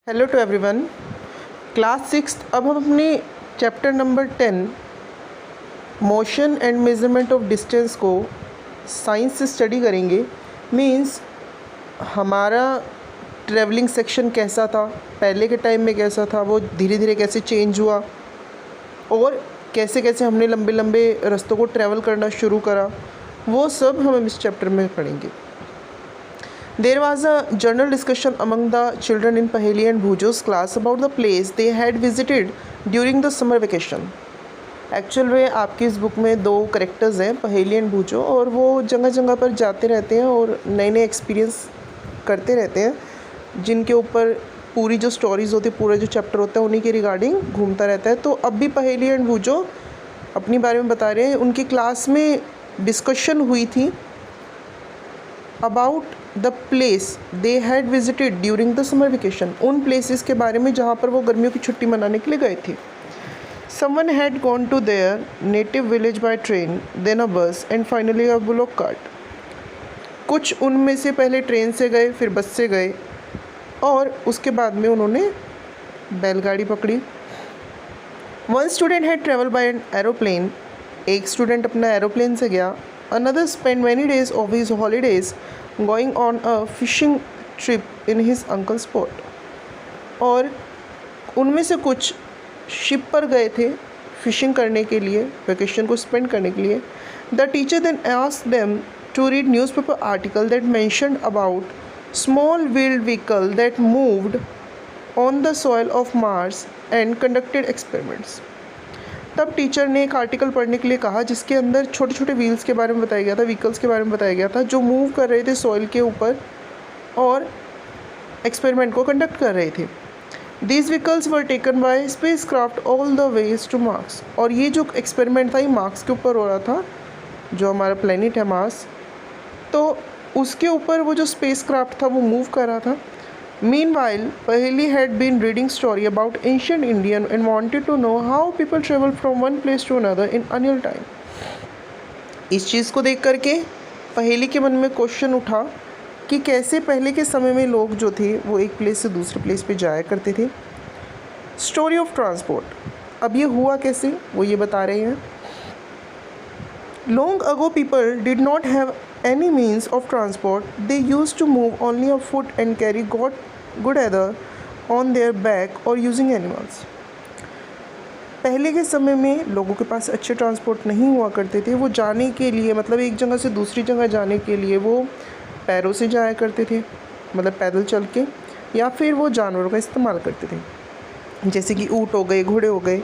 Hello to everyone. Class 6 अब हम अपने chapter number 10 motion and measurement of distance को साइंस से स्टडी करेंगे। मींस हमारा ट्रैवलिंग सेक्शन कैसा था, पहले के टाइम में कैसा था, वो धीरे धीरे कैसे चेंज हुआ और कैसे कैसे हमने लंबे लंबे रास्तों को ट्रैवल करना शुरू करा, वो सब हम इस चैप्टर में पढ़ेंगे। There was a general discussion among the children in Paheli and Bhujo's class about the place they had visited during the summer vacation. Actual में आपकी इस बुक में दो करेक्टर्स हैं, पहेली एंड भूजो, और वो जगह जगह पर जाते रहते हैं और नए नए एक्सपीरियंस करते रहते हैं, जिनके ऊपर पूरी जो स्टोरीज़ होती है, पूरा जो चैप्टर होता है उन्हीं के रिगार्डिंग घूमता रहता है। तो अब भी पहेली एंड भूजो अपनी बारे में बता रहे हैं। उनकी क्लास में डिस्कशन हुई थी about the place they had visited during the summer vacation, उन प्लेसेस के बारे में जहाँ पर वो गर्मियों की छुट्टी मनाने के लिए गए थे। Someone had gone to their native village by train, then a bus and finally a bullock cart. कुछ उनमें से पहले ट्रेन से गए, फिर बस से गए और उसके बाद में उन्होंने बैलगाड़ी पकड़ी। One student had travel by an aeroplane, एक स्टूडेंट अपना एरोप्लेन से गया। Another spent many days of his holidays going on a fishing trip in his uncle's boat. और उनमें से कुछ शिप पर गए थे फिशिंग करने के लिए, वेकेशन को स्पेंड करने के लिए। The teacher then asked them to read newspaper article that mentioned about small wheeled vehicle that moved on the soil of Mars and conducted experiments. तब टीचर ने एक आर्टिकल पढ़ने के लिए कहा जिसके अंदर छोटे छोटे व्हील्स के बारे में बताया गया था, व्हीकल्स के बारे में बताया गया था, जो मूव कर रहे थे सॉइल के ऊपर और एक्सपेरिमेंट को कंडक्ट कर रहे थे। These vehicles were taken by spacecraft all the ways to Mars. और ये जो एक्सपेरिमेंट था ये मार्स के ऊपर हो रहा था, जो हमारा प्लेनेट है मार्स, तो उसके ऊपर वो जो स्पेस क्राफ्ट था वो मूव कर रहा था। Meanwhile, Paheli had been reading story about ancient Indian and wanted to know how people travel from one place to another in annual time. इस चीज़ को देख करके पहेली के मन में क्वेश्चन उठा कि कैसे पहले के समय में लोग जो थे वो एक प्लेस से दूसरे प्लेस पे जाया करते थे। स्टोरी ऑफ ट्रांसपोर्ट, अब ये हुआ कैसे वो ये बता रहे हैं। Long ago people did not have any means of transport. They used to move only on foot and carry good either on their back or using animals. पहले के समय में लोगों के पास अच्छे ट्रांसपोर्ट नहीं हुआ करते थे। वो जाने के लिए, मतलब एक जगह से दूसरी जगह जाने के लिए वो पैरों से जाया करते थे, मतलब पैदल चल के, या फिर वो जानवरों का इस्तेमाल करते थे, जैसे कि ऊँट हो गए, घोड़े हो गए।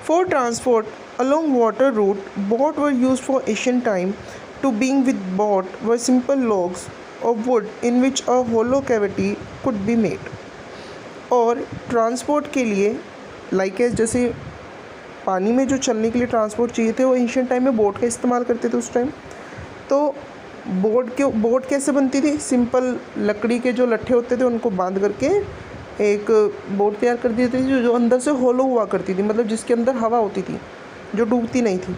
For transport along water route, boat were used for ancient time. To being with boat were simple logs of wood in which a hollow cavity could be made. और ट्रांसपोर्ट के लिए लाइक जैसे पानी में जो चलने के लिए ट्रांसपोर्ट चाहिए थे वो एंशिएंट टाइम में बोट का इस्तेमाल करते थे उस टाइम। तो बोट कैसे बनती थी? सिंपल लकड़ी के जो लट्ठे होते थे उनको बांध करके एक बोट तैयार कर दी थी, जो अंदर से होलो हुआ करती थी, मतलब जिसके अंदर हवा होती थी, जो डूबती नहीं थी।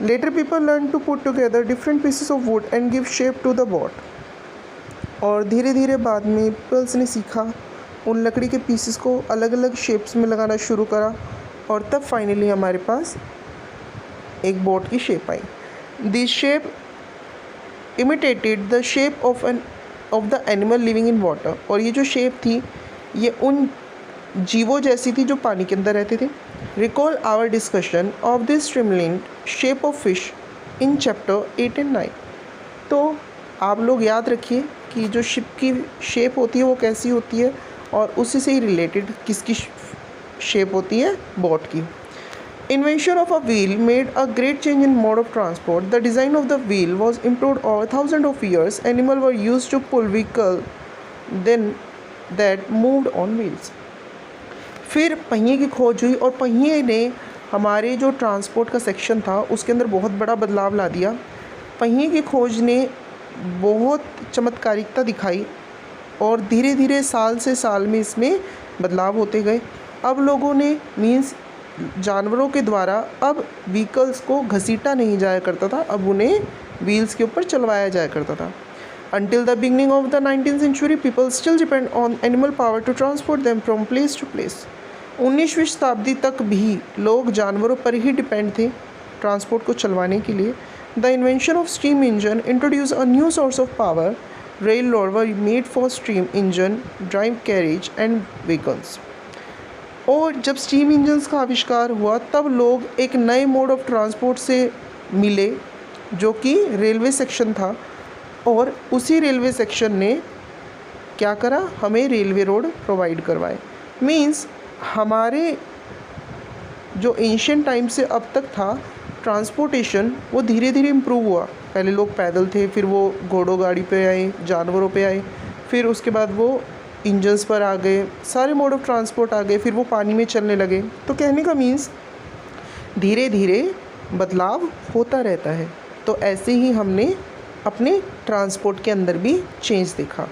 Later people learn to put together different pieces of wood and give shape to the boat. और धीरे धीरे बाद में पीपल्स ने सीखा, उन लकड़ी के पीसेस को अलग अलग शेप्स में लगाना शुरू करा और तब फाइनली हमारे पास एक बोट की shape I. This shape imitated the shape of the animal living in water. और ये जो शेप थी ये उन जीवों जैसी थी जो पानी के अंदर रहते थे। Recall our discussion of this streamline shape of fish in chapter 8 and 9। तो आप लोग याद रखिए कि जो शिप की शेप होती है वो कैसी होती है और उसी से ही रिलेटेड किसकी शेप होती है, बोट की। Invention of a wheel made a great change in mode of transport. The design of the wheel was improved over thousands of years. Animals were used to pull vehicle then that moved on wheels. फिर पहिए की खोज हुई और पहिए ने हमारे जो ट्रांसपोर्ट का सेक्शन था उसके अंदर बहुत बड़ा बदलाव ला दिया। पहिए की खोज ने बहुत चमत्कारिकता दिखाई और धीरे धीरे साल से साल में इसमें बदलाव होते गए। अब लोगों ने मीन्स जानवरों के द्वारा अब व्हीकल्स को घसीटा नहीं जाया करता था, अब उन्हें व्हील्स के ऊपर चलवाया जाया करता था। Until the beginning of the 19th century, people still depend on animal power to transport them from place to place. 19वीं शताब्दी तक भी लोग जानवरों पर ही डिपेंड थे ट्रांसपोर्ट को चलवाने के लिए. The invention of steam engine introduced a new source of power. Railroads were made for steam engine drive carriage and wagons. और जब स्टीम इंजन्स का आविष्कार हुआ तब लोग एक नए मोड ऑफ ट्रांसपोर्ट से मिले जो कि रेलवे सेक्शन था, और उसी रेलवे सेक्शन ने क्या करा, हमें रेलवे रोड प्रोवाइड करवाए. मीन्स हमारे जो एंशियंट टाइम से अब तक था ट्रांसपोर्टेशन वो धीरे धीरे इम्प्रूव हुआ. पहले लोग पैदल थे, फिर वो घोड़ों गाड़ी पे आए, जानवरों पे आए, फिर उसके बाद वो इंजन्स पर आ गए, सारे मोड ऑफ ट्रांसपोर्ट आ गए, फिर वो पानी में चलने लगे. तो कहने का मीन्स धीरे धीरे बदलाव होता रहता है. तो ऐसे ही हमने अपने ट्रांसपोर्ट के अंदर भी चेंज देखा.